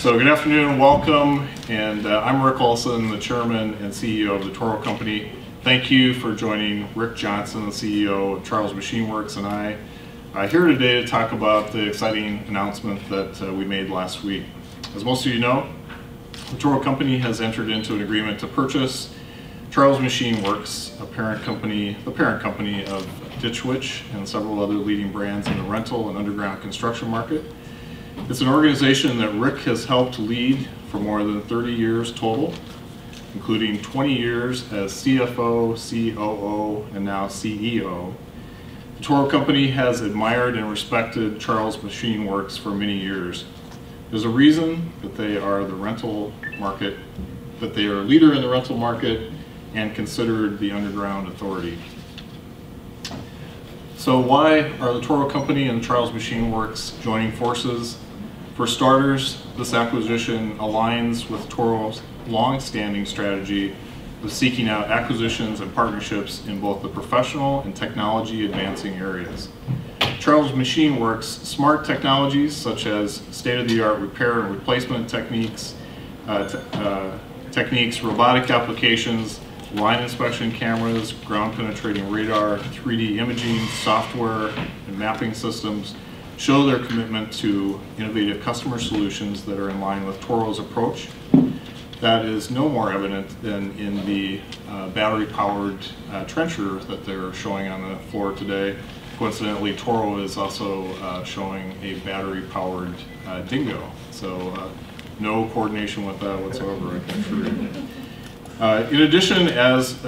So good afternoon and welcome, and I'm Rick Olson, the Chairman and CEO of the Toro Company. Thank you for joining Rick Johnson, the CEO of Charles Machine Works, and I here today to talk about the exciting announcement that we made last week. As most of you know, the Toro Company has entered into an agreement to purchase Charles Machine Works, the parent company of Ditch Witch and several other leading brands in the rental and underground construction market. It's an organization that Rick has helped lead for more than 30 years total, including 20 years as CFO, COO, and now CEO. The Toro Company has admired and respected Charles Machine Works for many years. There's a reason that they are the rental market, that they are a leader in the rental market and considered the underground authority. So why are the Toro Company and Charles Machine Works joining forces? For starters, this acquisition aligns with Toro's long-standing strategy of seeking out acquisitions and partnerships in both the professional and technology advancing areas. Charles Machine Works' smart technologies such as state-of-the-art repair and replacement techniques, robotic applications, line inspection cameras, ground penetrating radar, 3D imaging, software, and mapping systems show their commitment to innovative customer solutions that are in line with Toro's approach. That is no more evident than in the battery-powered trencher that they're showing on the floor today. Coincidentally, Toro is also showing a battery-powered dingo, so no coordination with that whatsoever, I can assure you. In addition, as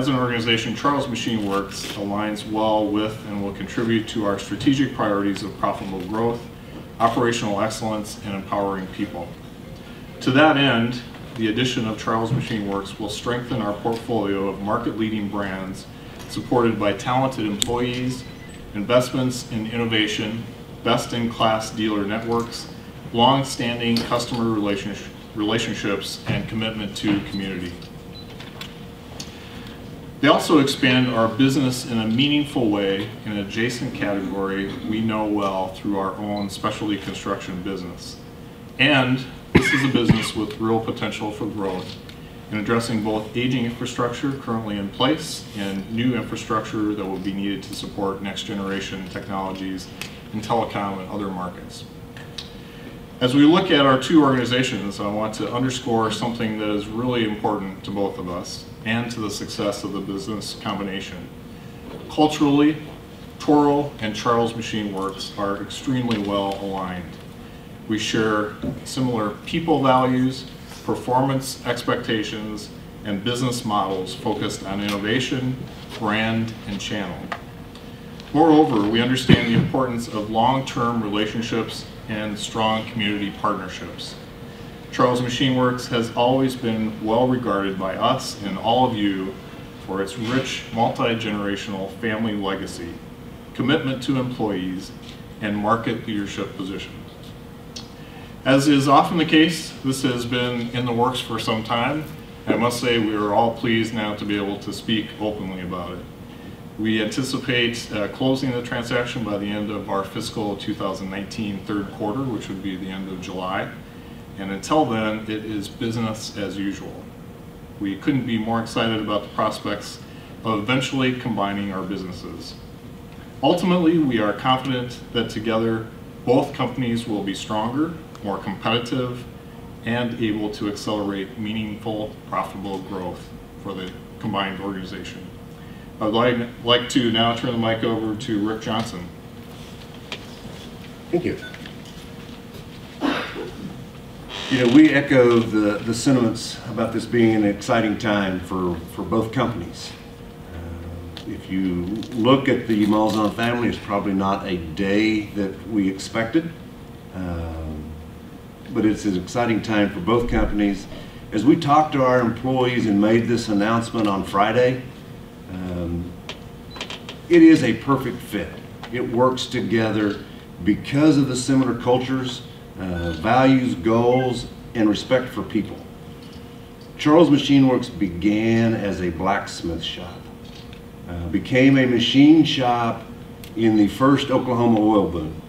an organization, Charles Machine Works aligns well with and will contribute to our strategic priorities of profitable growth, operational excellence, and empowering people. To that end, the addition of Charles Machine Works will strengthen our portfolio of market-leading brands supported by talented employees, investments in innovation, best-in-class dealer networks, long-standing customer relationships, and commitment to community. They also expand our business in a meaningful way in an adjacent category we know well through our own specialty construction business. And this is a business with real potential for growth in addressing both aging infrastructure currently in place and new infrastructure that will be needed to support next generation technologies in telecom and other markets. As we look at our two organizations, I want to underscore something that is really important to both of us and to the success of the business combination. Culturally, Toro and Charles Machine Works are extremely well aligned. We share similar people values, performance expectations, and business models focused on innovation, brand, and channel. Moreover, we understand the importance of long-term relationships and strong community partnerships. Charles Machine Works has always been well regarded by us and all of you for its rich, multi-generational family legacy, commitment to employees, and market leadership position. As is often the case, this has been in the works for some time. I must say we are all pleased now to be able to speak openly about it. We anticipate closing the transaction by the end of our fiscal 2019 third quarter, which would be the end of July. And until then, it is business as usual. We couldn't be more excited about the prospects of eventually combining our businesses. Ultimately, we are confident that together, both companies will be stronger, more competitive, and able to accelerate meaningful, profitable growth for the combined organization. I would like to now turn the mic over to Rick Johnson. Thank you. You know, we echo the sentiments about this being an exciting time for both companies. If you look at the Malzahn family, it's probably not a day that we expected, but it's an exciting time for both companies. As we talked to our employees and made this announcement on Friday, it is a perfect fit. It works together because of the similar cultures, values, goals, and respect for people. Charles Machine Works began as a blacksmith shop, became a machine shop in the first Oklahoma oil boom,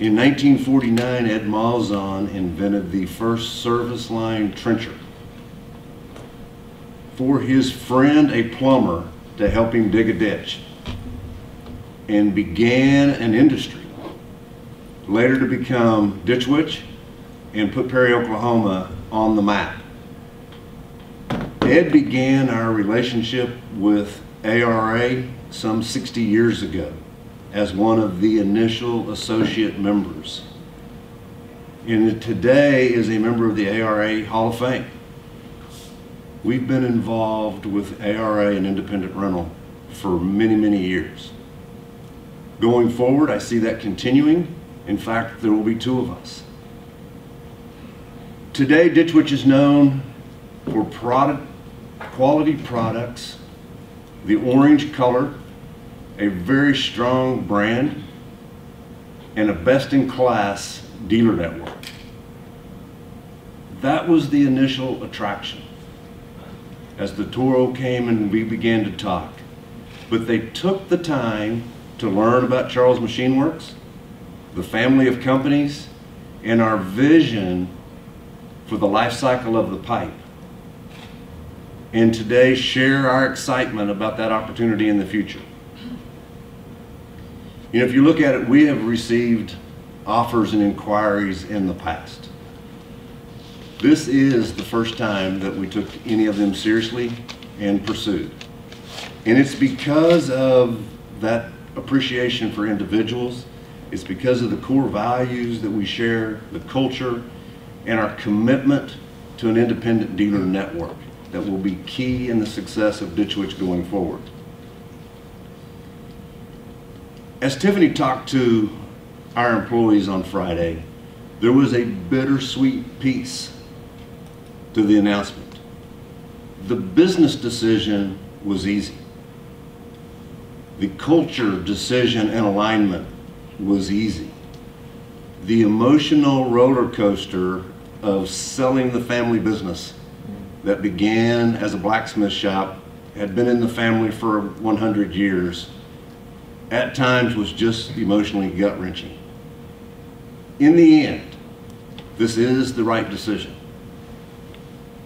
In 1949, Ed Malzahn invented the first service line trencher for his friend, a plumber, to help him dig a ditch, and began an industry, later to become Ditch Witch and put Perry, Oklahoma on the map. Ed began our relationship with ARA some 60 years ago as one of the initial associate members, and today is a member of the ARA Hall of Fame. We've been involved with ARA and independent rental for many, many years. Going forward, I see that continuing. In fact, there will be two of us. Today, Ditch Witch is known for quality products, the orange color, a very strong brand, and a best-in-class dealer network. That was the initial attraction as the Toro came and we began to talk. But they took the time to learn about Charles Machine Works, the family of companies, and our vision for the life cycle of the pipe. And today share our excitement about that opportunity in the future. You know, if you look at it, we have received offers and inquiries in the past. This is the first time that we took any of them seriously and pursued. And it's because of that appreciation for individuals. It's because of the core values that we share, the culture, and our commitment to an independent dealer network that will be key in the success of Ditch Witch going forward. As Tiffany talked to our employees on Friday, there was a bittersweet piece to the announcement. The business decision was easy. The culture decision and alignment was easy. The emotional roller coaster of selling the family business that began as a blacksmith shop, had been in the family for 100 years, at times was just emotionally gut-wrenching. In the end, this is the right decision.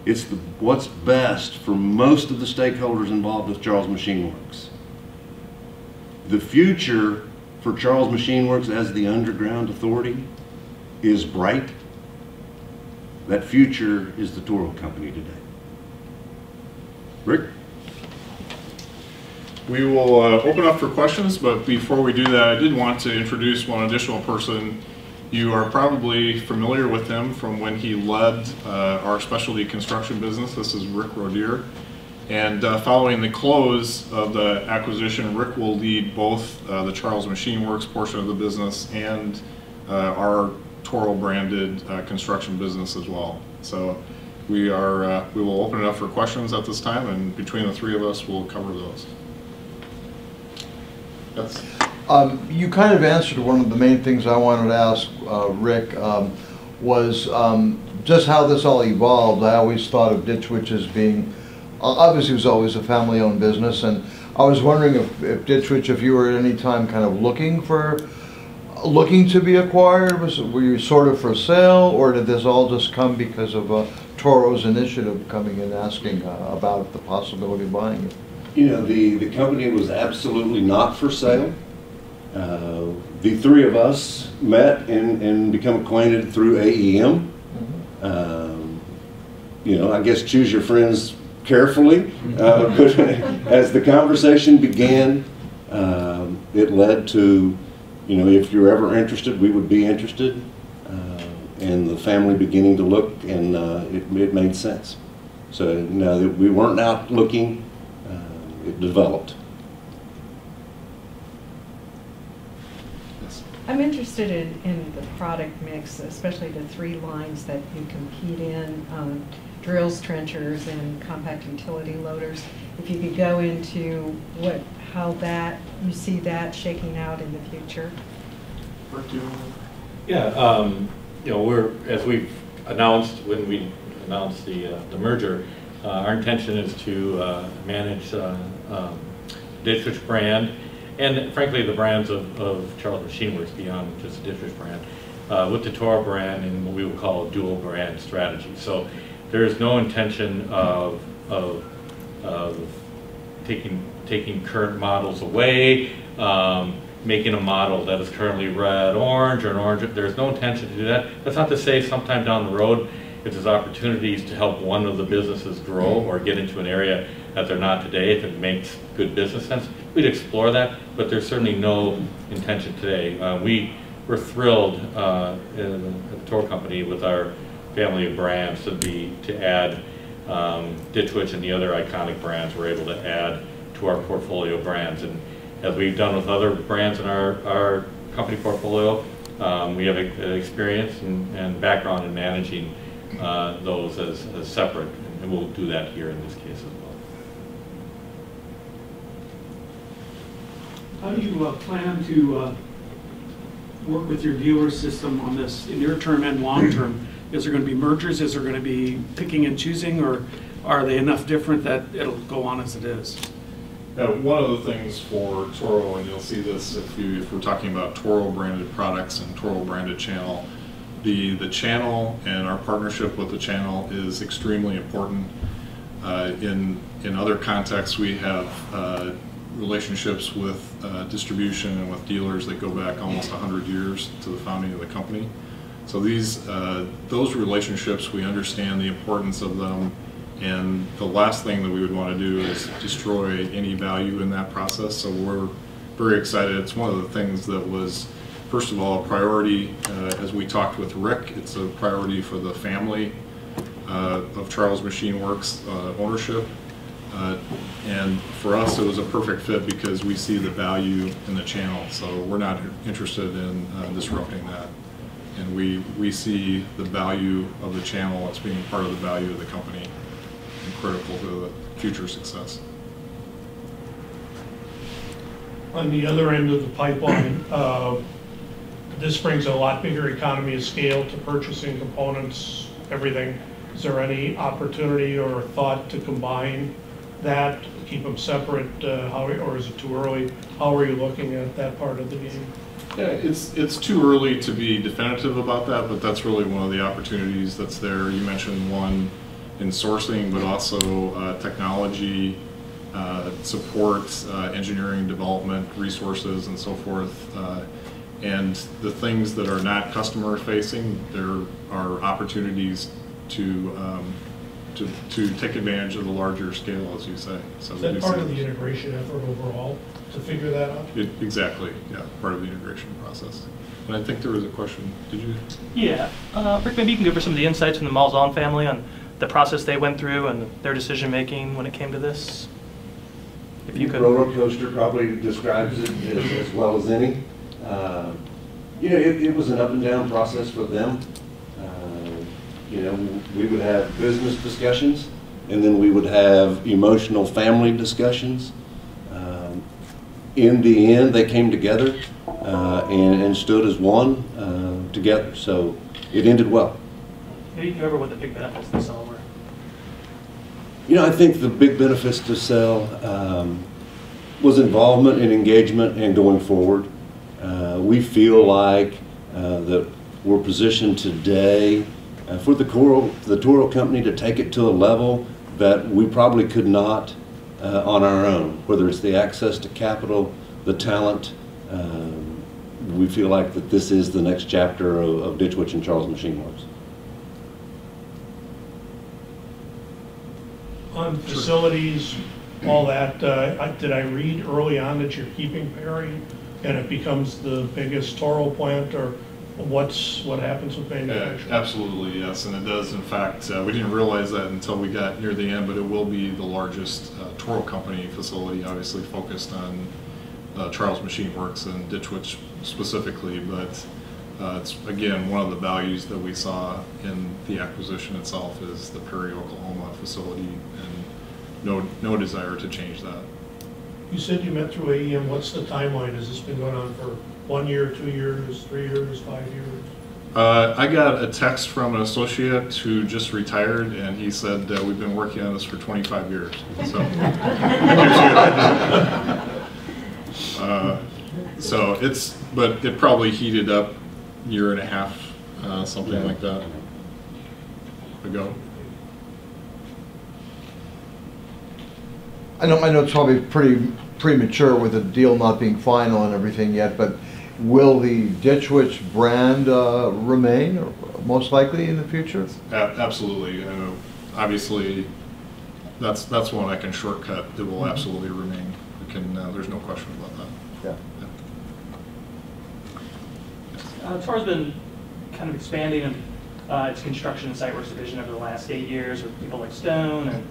It's what's best for most of the stakeholders involved with Charles Machine Works. The future for Charles Machine Works as the underground authority is bright. That future is the Toro Company today. Rick? We will open up for questions, but before we do that, I did want to introduce one additional person. You are probably familiar with him from when he led our specialty construction business. This is Rick Rodier. And following the close of the acquisition, Rick will lead both the Charles Machine Works portion of the business and our Toro branded construction business as well. So we will open it up for questions at this time, and between the three of us, we'll cover those. Yes. You kind of answered one of the main things I wanted to ask Rick, was just how this all evolved. I always thought of Ditch Witch as being, obviously it was always a family-owned business, and I was wondering if Ditch Witch, if you were at any time kind of looking to be acquired, were you sort of for sale, or did this all just come because of Toro's initiative coming in asking about the possibility of buying it? You know, the company was absolutely not for sale. The three of us met and become acquainted through AEM. You know, I guess choose your friends carefully. But as the conversation began, it led to, you know, if you're ever interested, we would be interested. And the family beginning to look, and it made sense. So no, we weren't out looking. It developed. I'm interested in the product mix, especially the three lines that you compete in, drills, trenchers, and compact utility loaders. If you could go into how you see that shaking out in the future. Yeah, you know, as we've announced when we announced the merger, our intention is to manage Ditch Witch brand and frankly, the brands of Charles Machine Works beyond just the Ditch Witch brand, with the Toro brand and what we would call a dual brand strategy. So there is no intention of taking current models away, making a model that is currently red, orange, or an orange. There's no intention to do that. That's not to say sometime down the road, if there's opportunities to help one of the businesses grow or get into an area that they're not today, if it makes good business sense, we'd explore that, but there's certainly no intention today. We're thrilled at the Toro Company with our family of brands to add Ditch Witch and the other iconic brands we're able to add to our portfolio of brands. And as we've done with other brands in our company portfolio, we have experience and background in managing those as separate, and we'll do that here in this case as well. How do you plan to work with your dealer system on this in near term and long term? Is there going to be mergers? Is there going to be picking and choosing, or are they enough different that it'll go on as it is? One of the things for Toro, and you'll see this if we're talking about Toro branded products and Toro branded channel, the channel and our partnership with the channel is extremely important. In other contexts, we have relationships with distribution and with dealers that go back almost 100 years to the founding of the company. So those relationships, we understand the importance of them, and the last thing that we would want to do is destroy any value in that process. So we're very excited. It's one of the things that was, first of all, a priority as we talked with Rick. It's a priority for the family of Charles Machine Works ownership. And for us, it was a perfect fit because we see the value in the channel. So we're not interested in disrupting that. And we see the value of the channel as being part of the value of the company and critical to the future success. On the other end of the pipeline, this brings a lot bigger economy of scale to purchasing components, everything. Is there any opportunity or thought to combine that, keep them separate, or is it too early? How are you looking at that part of the game? Yeah, it's too early to be definitive about that, but that's really one of the opportunities that's there. You mentioned one in sourcing, but also technology support, engineering development, resources, and so forth. And the things that are not customer facing, there are opportunities to take advantage of the larger scale, as you say. So is that part of the integration effort overall, to figure that out? Exactly, yeah, part of the integration process. And I think there was a question, did you? Yeah, Rick, maybe you can give us some of the insights from the Malzahn family on the process they went through and their decision making when it came to this. If you could. Roller coaster probably describes it as well as any. You know, it was an up and down process for them. You know, we would have business discussions, and then we would have emotional family discussions. In the end, they came together and stood as one together. So it ended well. Maybe you can remember what the big benefits they saw were. You know, I think the big benefits to sell was involvement and engagement and going forward. We feel like that we're positioned today for the Toro Company to take it to a level that we probably could not on our own, whether it's the access to capital, the talent. We feel like that this is the next chapter of Ditch Witch and Charles Machine Works. On facilities, all that, did I read early on that you're keeping Perry and it becomes the biggest Toro plant, or what happens with manufacturing? Absolutely, yes, and it does. In fact, we didn't realize that until we got near the end, but it will be the largest Toro Company facility, obviously focused on Charles Machine Works and Ditch Witch specifically, but it's, again, one of the values that we saw in the acquisition itself is the Perry, Oklahoma facility, and no desire to change that. You said you met through AEM. What's the timeline? Has this been going on for 1 year, 2 years, 3 years, 5 years? I got a text from an associate who just retired, and he said we've been working on this for 25 years. So, So but it probably heated up year and a half, something like that ago. I know it's probably pretty premature with the deal not being final and everything yet, but will the Ditch Witch brand remain, or most likely in the future? Absolutely. Obviously, that's one I can shortcut. It will absolutely remain. We can. There's no question about that. Yeah. Toro's been kind of expanding its construction and site works division over the last 8 years with people like Stone and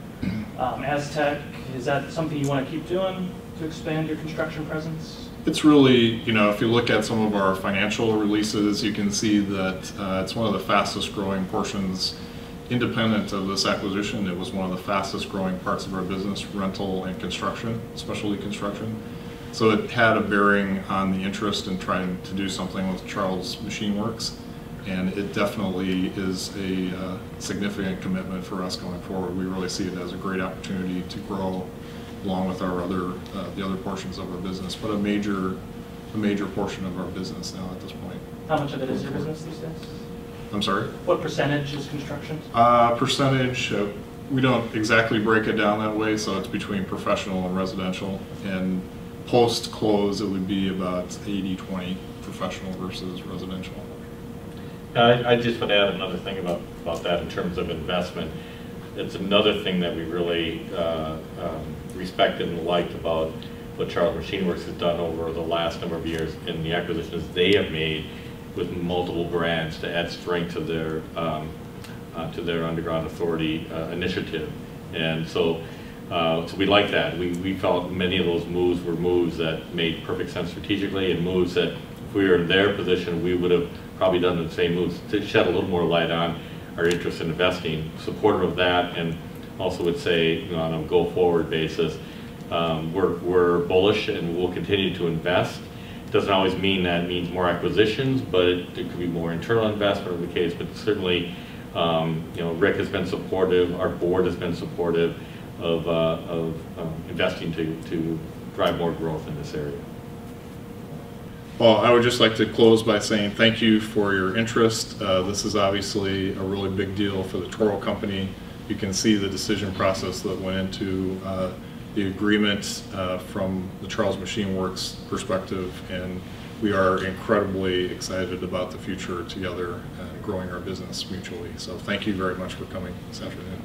Aztec. Is that something you want to keep doing to expand your construction presence? It's really, if you look at some of our financial releases, you can see that it's one of the fastest growing portions. Independent of this acquisition, it was one of the fastest growing parts of our business, rental and construction, specialty construction. So it had a bearing on the interest in trying to do something with Charles Machine Works, and it definitely is a significant commitment for us going forward. We really see it as a great opportunity to grow along with our the other portions of our business, but a major portion of our business now at this point. How much of it is your business these days? I'm sorry? What percentage is construction? Percentage, we don't exactly break it down that way, so it's between professional and residential. And post-close, it would be about 80-20 professional versus residential. I just would add another thing about that in terms of investment. It's another thing that we really respected and liked about what Charles Machine Works has done over the last number of years in the acquisitions they have made with multiple brands to add strength to their Underground Authority initiative. And so we like that. We felt many of those moves were moves that made perfect sense strategically, and moves that if we were in their position, we would have probably done the same moves to shed a little more light on our interest in investing, supportive of that, and also would say, on a go-forward basis, we're bullish and we'll continue to invest. Doesn't always mean that means more acquisitions, but it could be more internal investment in the case. But certainly, Rick has been supportive. Our board has been supportive of investing to drive more growth in this area. Well, I would just like to close by saying thank you for your interest. This is obviously a really big deal for the Toro company. You can see the decision process that went into the agreement from the Charles Machine Works perspective, and we are incredibly excited about the future together and growing our business mutually. So thank you very much for coming this afternoon.